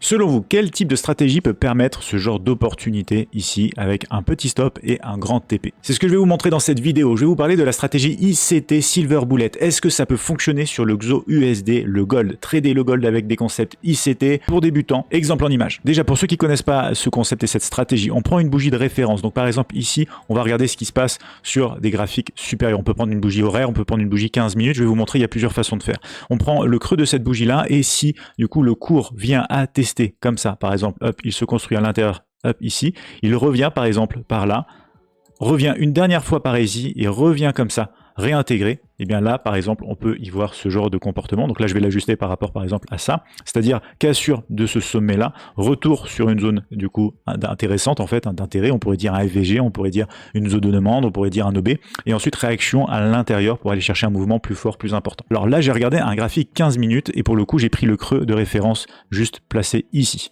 Selon vous, quel type de stratégie peut permettre ce genre d'opportunité ici avec un petit stop et un grand TP? C'est ce que je vais vous montrer dans cette vidéo. Je vais vous parler de la stratégie ICT Silver Bullet. Est-ce que ça peut fonctionner sur le XO USD, le Gold? Trader le Gold avec des concepts ICT pour débutants. Exemple en image. Déjà, pour ceux qui ne connaissent pas ce concept et cette stratégie, on prend une bougie de référence. Donc par exemple ici, on va regarder ce qui se passe sur des graphiques supérieurs. On peut prendre une bougie horaire, on peut prendre une bougie 15 minutes. Je vais vous montrer, il y a plusieurs façons de faire. On prend le creux de cette bougie-là et si du coup le cours vient à tester comme ça, par exemple, hop, il se construit à l'intérieur, hop, ici, il revient par exemple par là, revient une dernière fois par ici et revient comme ça, réintégré, et bien là, par exemple, on peut y voir ce genre de comportement. Donc là, je vais l'ajuster par rapport, par exemple, à ça. C'est-à-dire cassure de ce sommet-là, retour sur une zone, du coup, intéressante, en fait, d'intérêt. On pourrait dire un FVG, on pourrait dire une zone de demande, on pourrait dire un OB. Et ensuite, réaction à l'intérieur pour aller chercher un mouvement plus fort, plus important. Alors là, j'ai regardé un graphique 15 minutes et pour le coup, j'ai pris le creux de référence juste placé ici.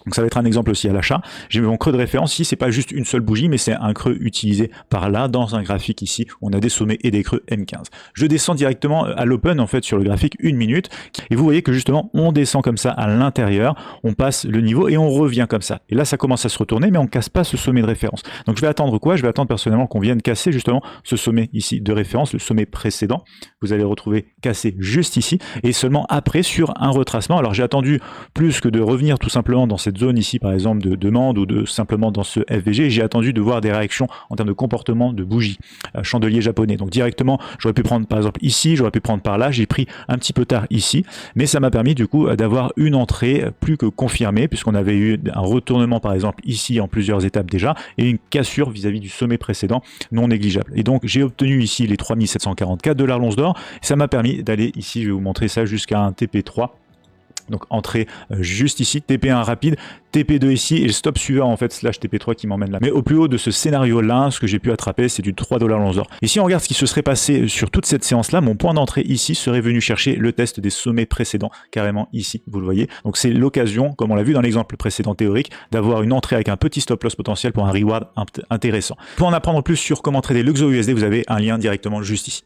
Donc ça va être un exemple aussi à l'achat. J'ai mon creux de référence ici, c'est pas juste une seule bougie, mais c'est un creux utilisé par là dans un graphique ici où on a des sommets et des creux M15. Je descends directement à l'open en fait sur le graphique 1 minute et vous voyez que justement on descend comme ça à l'intérieur, on passe le niveau et on revient comme ça. Et là ça commence à se retourner mais on casse pas ce sommet de référence. Donc je vais attendre quoi? Je vais attendre personnellement qu'on vienne casser justement ce sommet ici de référence, le sommet précédent. Vous allez le retrouver cassé juste ici et seulement après sur un retracement. Alors j'ai attendu plus que de revenir tout simplement dans cette zone ici par exemple de demande ou de simplement dans ce FVG, j'ai attendu de voir des réactions en termes de comportement de bougie, chandelier japonais. Donc directement j'aurais pu prendre par exemple ici, j'aurais pu prendre par là, j'ai pris un petit peu tard ici, mais ça m'a permis du coup d'avoir une entrée plus que confirmée puisqu'on avait eu un retournement par exemple ici en plusieurs étapes déjà et une cassure vis-à-vis du sommet précédent non négligeable. Et donc j'ai obtenu ici les 3744 $ l'once d'or, ça m'a permis d'aller ici, je vais vous montrer ça jusqu'à un TP3. Donc entrée juste ici, TP1 rapide, TP2 ici et le stop suivant en fait slash TP3 qui m'emmène là. Mais au plus haut de ce scénario là, ce que j'ai pu attraper c'est du 3 $ l'once d'or. Et si on regarde ce qui se serait passé sur toute cette séance là, mon point d'entrée ici serait venu chercher le test des sommets précédents, carrément ici, vous le voyez. Donc c'est l'occasion, comme on l'a vu dans l'exemple précédent théorique, d'avoir une entrée avec un petit stop loss potentiel pour un reward intéressant. Pour en apprendre plus sur comment trader le XO USD, vous avez un lien directement juste ici.